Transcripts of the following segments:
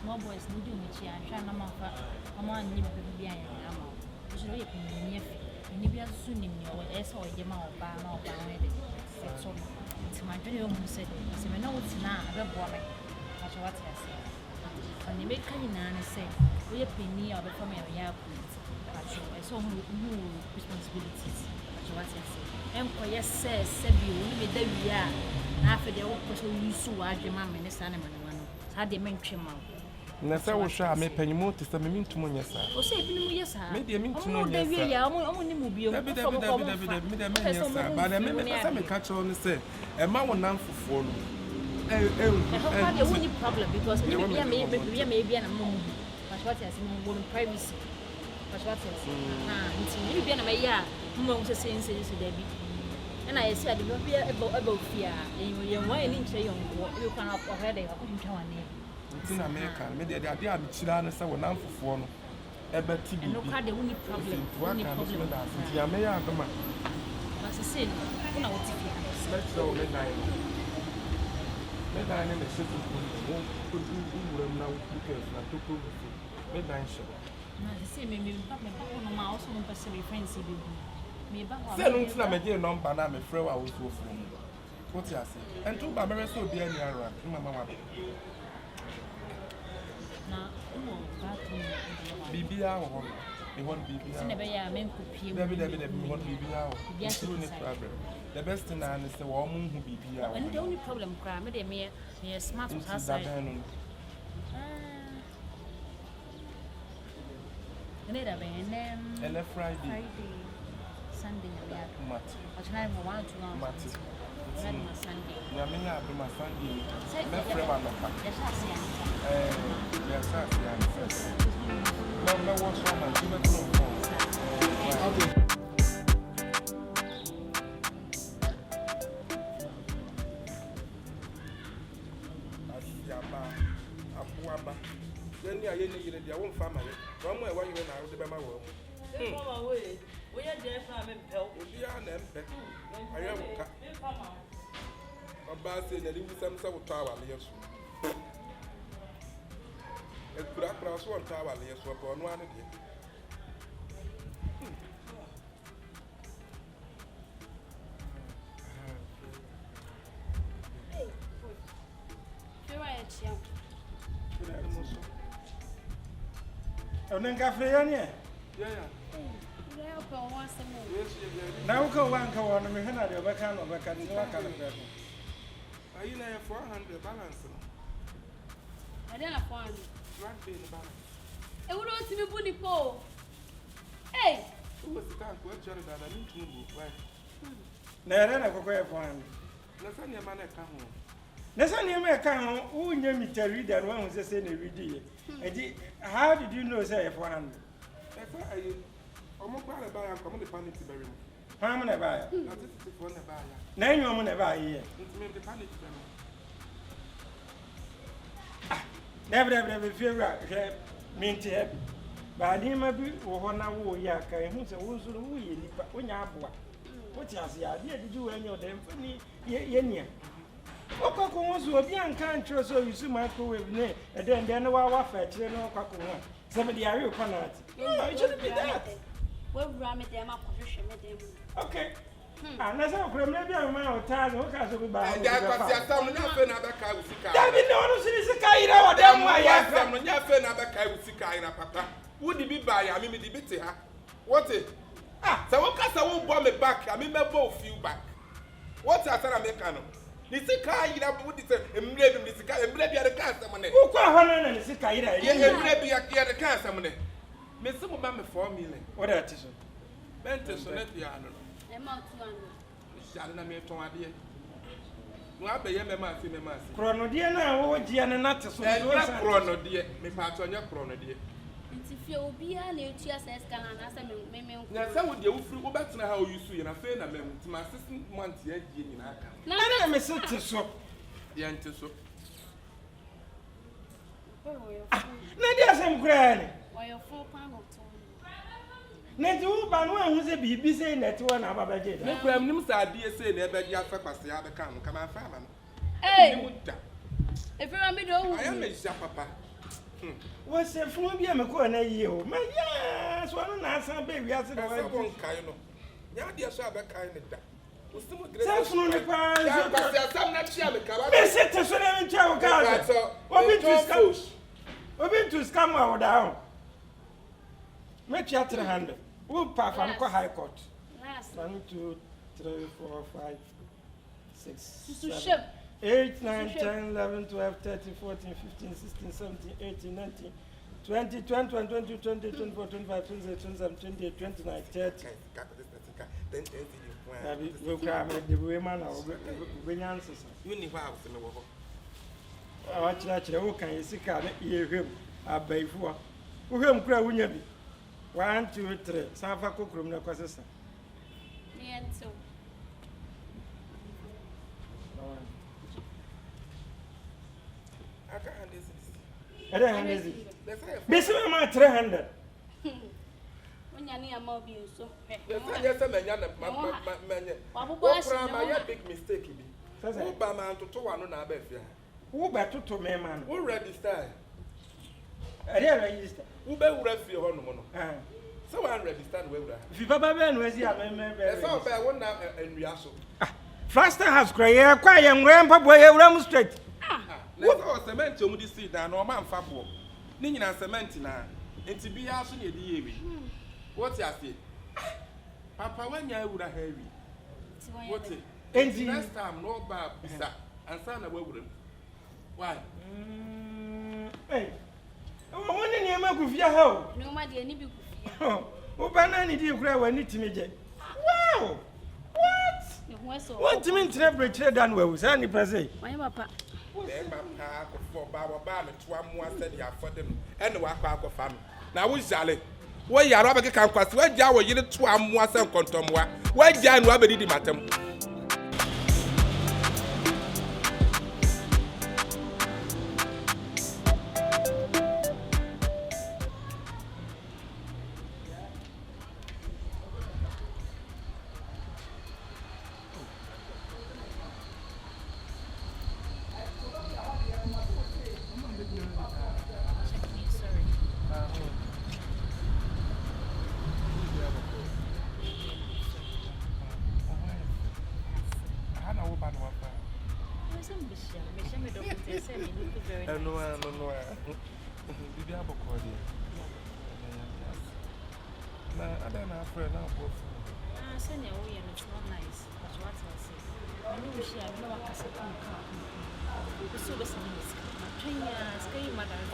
Small boys need to meet you and try to make a man live behind your ammo. You should live in the near soon in your S or Yama or Ban or Ban. So, it's my video who said, so we know it's now a boy. That's what I said. When you make Canina say, we are penny or the family of Yaku. I saw who responsibilities. That's what I said. And for yes, said you, we there we are. After the old person, you saw your mamma and the son. Had the mention. Nessa was sure I may pay more to some mean to Monia. Oh, say, yes, maybe I mean to know, yeah, only movie. But I may some catch on the say, a man will not for the only problem because maybe an among what has in privacy. But what is maybe an amaya, most the same says to Debbie. And I said, you will be about fear, and you are into you can up already up into one name. In America, maybe the idea of children is one for one. Ever TV. And look at the only problem. One problem that the America. As I said, who knows if let's go midnight. Midnight in the city. Who will now look at midnight show. The same, maybe my mouse on Pacific friends. Say no to me dey number na me frɛ wa wo so from. What you say? And to ba me so be any ara. Mama wa. Na no bathroom. Bibia wo ho. Me want bibia. Se na be ya men kopie. Me want bibia wo. It's no problem. The best thing na is say wo mo hu bibia wo. And the only problem cry me dey me smart to outside. And Friday. Sunday, Mat. I try to want to know Mat. Sunday. You are many of my Sunday. Yes, no, what's wrong? Okay. Then you are one family. From where you went out of my world. We are there from Impel. We are an empty. I am a bass in the little Samson Tower. Yes, a black cross one tower. Yes, upon one again. And then Gaffrey, yeah. Now go one go on me hana de baka no baka ni waka no baka ayi na 400 balance I dey na 400 right pay the balance e wo do ti me bu ni po eh wo se kan ko chere da da ni tunu why na ere na kokko e 400 na sani ma na ka ho na sani ma ka ho wo nya meter reader no hu se na read ye edi how did you know say 400 e fa ayi omo gba le ba ya ko mo de panic be re mo ha mo na ba ya na ti fo na ba ya na enyo mo na ba ye nti me de panic be mo never fear minti happy ba ni ma bi wo ho na wo ya ka hu se wo so wo ye nipa onya aboa wo ti ase ya de didi wo enyo de mfani ye nia okoko wo so obi anka ntro so yusu microwave ne e de ne wa fa kire no okoko ho se me de are ko na ati it shouldn't be that we bra me dem akohwehwe me dem okay na sa okro me bia ma o ta no ka so bi ba e da kwasi atam no nya fe na be ka usika David no no sika ira wa dem wa ya atam no nya fe na be ka usika ira papa wo di bi ba ya me di bi te ha what it so wo ka sa wo bo me back I me bo feel back what asara me ka no ni sika ira wo di se emre bi ni sika emre bi ya de ka asam ne wo kwa ho na ni sika ira ye emre bi ya de ka asam ne me se mo ba me 4 million what that is so bente so net ya no amount 200 share na me ton ade no abeye me ma fi krono de na wo gie ne nate so so krono de me pa to nya krono de nti fie obi a na etua ses kana na se me na se wo de wo firi wo betena ha o yusu ye na fe na me nti ma 6 months ya die nyina aka na me se te so ya nti so na dia sem kura ni wa yo 4 pound of Net who ban one who's a baby saying that one about budget. Me kram nim sa ade say na ebe dia fa kwase ya be kan come and farm no. Hey. If you want me to I am a papa. What's a phone be a McCoy na you? My yes, one answer baby as the one kind no. Ya dia so abe kan ne da. Self-known the prize. I'm not sure. They said to Sudan and Chow Gaza. We've been to scam our down. Make you 300. We'll pass on High Court. 1, 2, 3, 4, 5, 6, 7, 8, 9, 10, 11, 12, 13, 14, 15, 16, 17, 18, 19, 20, 21, 22, 20, 24, 25, 26, 27, 28, 29, 30. We grab the women or answers. You need how to know. Our church, who can you see? Hear him, I bay for. Who him cry when you be 1, 2, 3. San Francisco, no question. Me and so. I don't have this. This is my 300. When you need a mobile, so. Yes, a big mistake. Who by man to 2 on our bed? Who by 2 men, man? Who register? I didn't register. Who better rest your honor? So I understand where we are. If you Papa Ben was here, I saw by one now and Riaso. Flaster has cried, quiet young grandpa boy, ram straight. Let's all cement to the seat and no man fabo. Nina cement now. And to be also near the Evi. What's your say? Papa, when you would have heavy. What's it? And next time, no bad, sir, and son away with him. Why? Hey, I want to name a good home. No, my dear, need Oh, banana, did you cry when it's me? Wow! What? What do you mean, Trebridge done well with any person? My papa. For Baba Bam and 1 more said you for them and the Waka family. Now, we shall it. Where you are, Robert Campus, where Jawa, you did 2 more some contomwa, where Jan Robert did madam.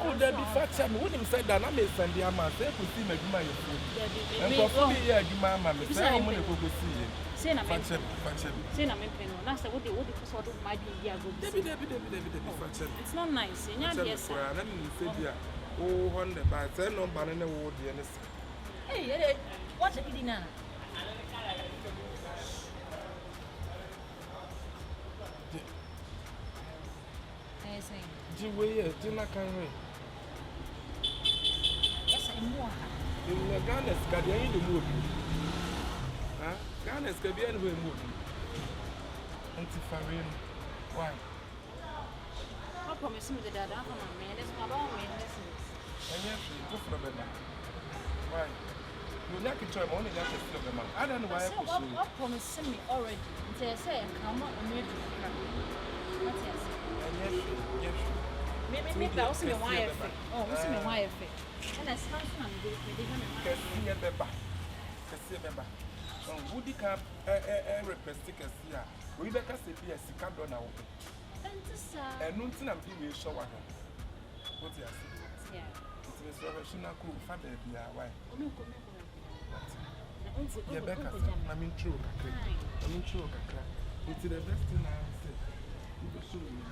Oh, there be fat time. Wouldn't say that I may send the amount. They could see my food. And for 4 years, you mamma, Miss Sam, when you go see it. Say, I'm a say, I'm a pen. Last, what the sort of my dear go. It's not nice. Yes, let me say, oh, on the by 10 on banana wood. Hey, what's a dinner? Jiwe, Jina Kanwe. Yes, I'm more. In the Ghana's Guardian in the movie. Ghana's Guardian will move. Antifarin. Why? I promise me that I'm a man. That's my own man. And yes, go for the man. Why? You like to try only that to the man. I don't know why I pursue. I promise me already. They say, come on, I'm ready to come. What else? Yes. Maybe I also my wife. Oh, also my wife. And I stand on the Remember. Woody Camp, requesting a seer. We better say, yes, you can't do now. And nothing I'm doing is show one. What's your yeah? It's a professional cool father, dear. Why? Rebecca, I'm in true. I'm in true. It's the best thing I say. You will show me.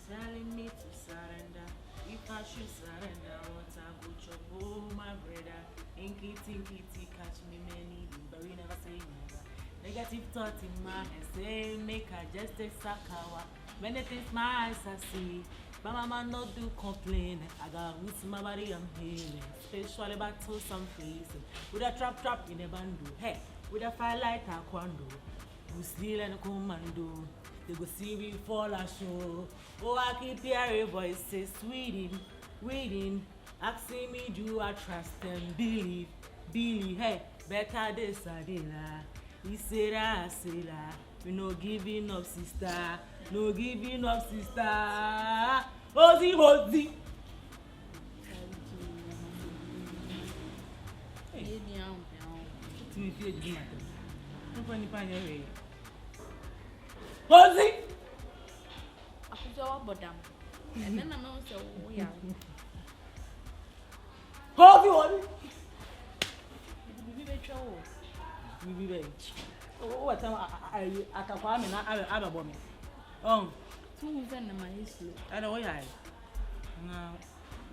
Telling me to surrender. If I should surrender, what I go to my brother. thought in my head, say make I just take Sakawa. Many things my eyes I see, but my man not do complain. I got with my body I'm healing, spiritually back to some place. With a trap in a bando, hey, with a firelight taekwondo, we steal and commando. They go see me fall a show. Oh, I keep hearing voices, waiting, asking me do I trust and believe, hey, better this Adela. He said I say that we no giving up, sister, no giving up, sister. Ozzy. Hey, to me feel good. No funny pan your way. Ozzy. Akujawa bodam. And then I know so yeah. Ozzy. We be what time I can me na ababo me. Oh, 2 weeks and my history. I don't know. Now,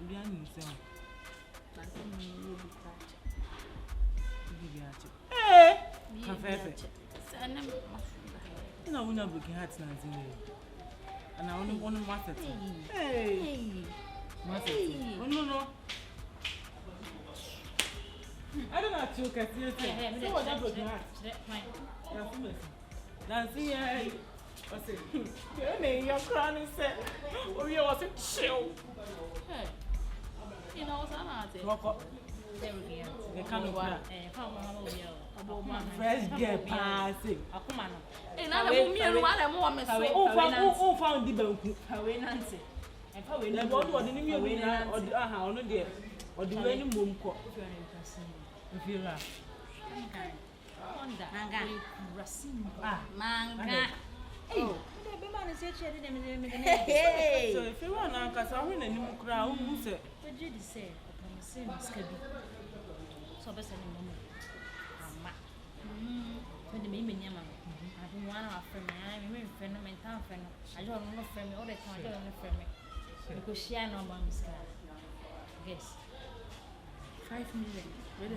we are new so. Hey, perfect. You know we not breaking hearts now today. And I only want to master. Hey. Master. Oh no. I don't know how to catch you. So what that broken heart? Nancy, what's it? You're crying, said, oh, you was a chill. You know, what's Rock they can't work. Fresh get passing. And I don't mean what I'm more myself. Oh, found the bank. Away, Nancy. And probably the one was in the way or no dear, or the way in Moon Court. If you laugh. Manga. Hey. So if you want to cast a win and you crowd, who said, what did you say? So, best when the baby Yama, I don't want to friend me. I'm a friend of my town friend. I don't know friend me all the time. I don't know friend me because she I know about Miss Car. Guess 5 million. 5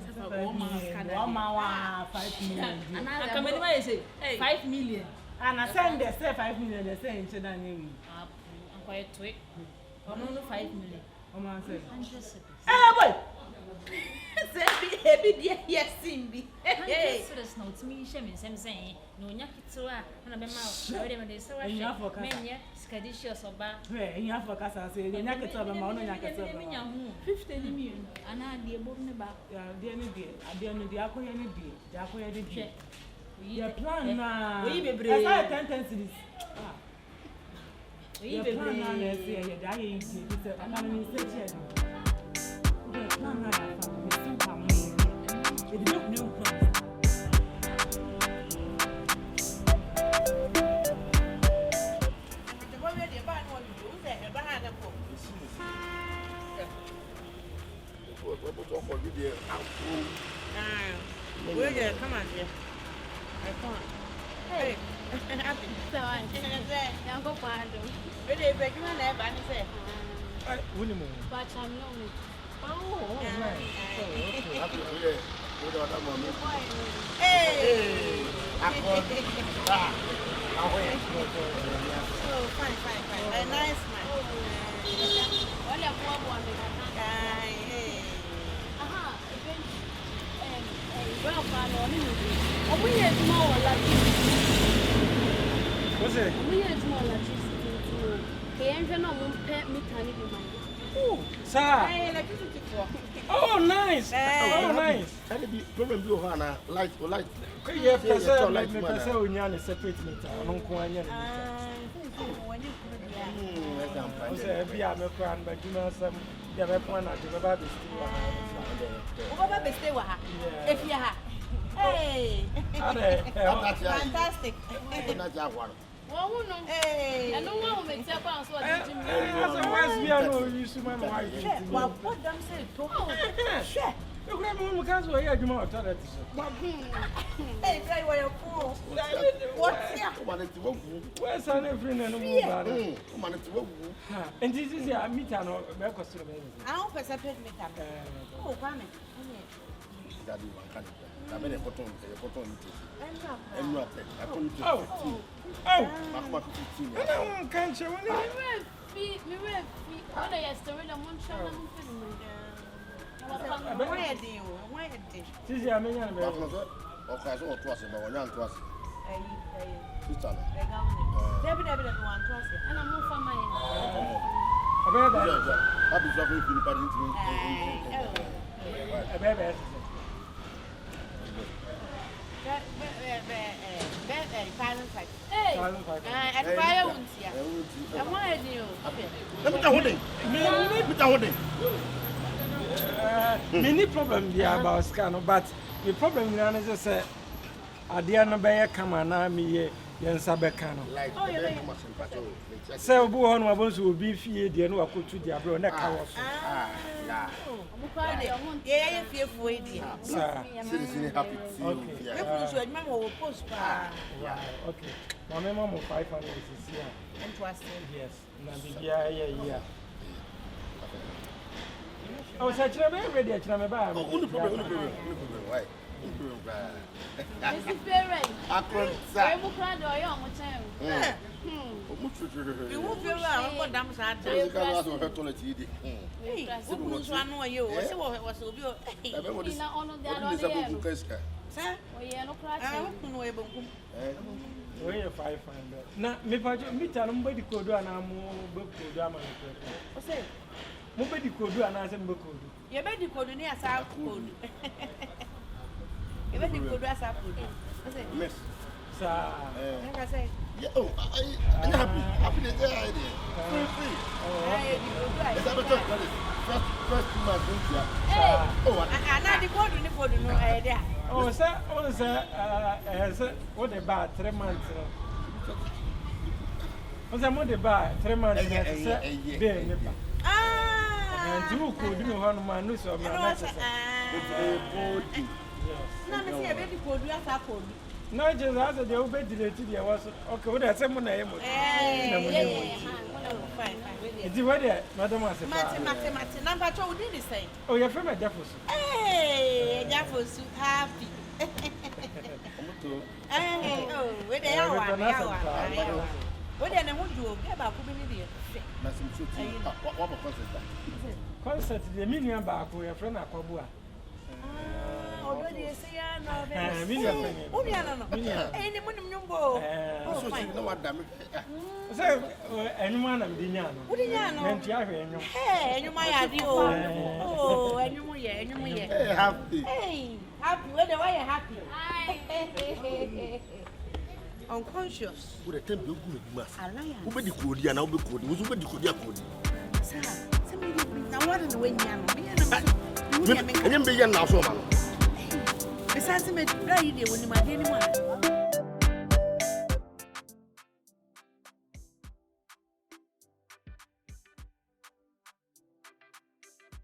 million. And I come anyway, say 5 million. And I send they say 5 million, they say in China. I'm quite tweak. I'm only 5 million. I'm say. Hey, boy! Say, dear, yes, Simbi. Hey, so there's no to me, Shem, saying, no, Yakitsua, and I'm a mouse. They say, you have for Kenya, Scadicious or Bar. Where you have for Casa, say, the Yakitsova, Mona Yakitsova, 50 million, and I dear Bonaba, dear, the Aquarian, the Aquarian. Your plan now. We be brave. I can't see this. We be brave. Let's see, you're dying. It's a administration. We plan now. We still come. It look new plan. The boy where the band want to do that. The band have come. What talk for video? Where you come on here? Hey, happy. So I don't go for it. Where they beg you and I say, But I'm not. oh, nice. Happy to hear. What about that moment? Hey, Oh, fine. Nice man. All your poor one. Well, we had more What's it? We had more electricity. He ain't no pet me tiny Oh, sir. Electricity. Oh, nice. Oh, nice. And the problem blue Hana, light. Okay, yeah, person, like me, person, we need a separate meter. I don't go any meter. I say, be a me plan, but you know some. Yeah, me plan at the baby still. Over the stay with her. If you have. Hey. Fantastic. Hey. I don't want to make up on what what them say? You grab me because we are doing toilet. Hey, try where you're full. What's here? Where's an friend and move? And this is a meter or a costume. I don't separate meter. Oh, come Kabene cotton meat. Enu ape. Cotton meat. Oh. Makuma 15. I can't show Me refi. When I yesterday the month show them Sisi amenya be. Makuma so okaso oto ase ba wonya nto ase. Sister no. David want to say. and I'm more for my Abebe. Happy to have you party into me. Abebe. Hey, And fire won't see. I wanted you. Let me tell you. Many problem there about scan, but the problem is say adia no be kama na me yensa be kan no. Like Say obu ho no abon so obi fie de no akotu dia bro na ka wo so. yeah. Yeah, fearful idea. Citizen happy to see you. You so my post Okay. My mama 500 is here. interesting. Yes. Na bibia yeah. Oh, so chira ready chira me ba. Oh, no problem. Why? this is parent. Akron Where sa. you cry do you on time? You won't feel well, damn sad. You can ask for her toilet eating. Hey, who's one or you? What's what was so good? In on the What is other a book? Sir, oh yeah, no cry. I don't know about We 500. Na me pa me ta no mbedi kodu ana mo be kodu ama no. what's it? Mo be di kodu ana se mo be kodu. You bet the code near South Code. You bet the code as a food. What's it? Miss. Sa Like I say, Yeah, oh, I'm happy. Happy to get idea. Free. Is that better? First month, don't you? Hey, Oh, I not the code in the code, no idea. oh say what the bar 3 months. O say mo the bar 3 months say be ni ba. Ah, And you could do no man no so me na say. body. no, me see a baby code as a code. No just as the obey delete there was okay what say mo na e mo. Fine. It's where madam was. Mate. Number 2 did the same. Oh your friend Jeffos. Hey, that was so happy. Hey, oh, where they are. What then I want to do about community. What concert? Concert the million back your friend Akwabua. Already say no. Million. Any money you go. So she know what damn. Say anyone am dinyano. What do you know? Menti ahwe enyo. Hey, you my idea. Oh, and you Hey, happy. Hey, happy. Where the why you happy? hi. Unconscious. Who the temple good mass? Alliance. Who be the code and now be code? Who be the code? Sir, somebody now what in the way you And then be young now, so man. Besides, me, right here when you might anymore.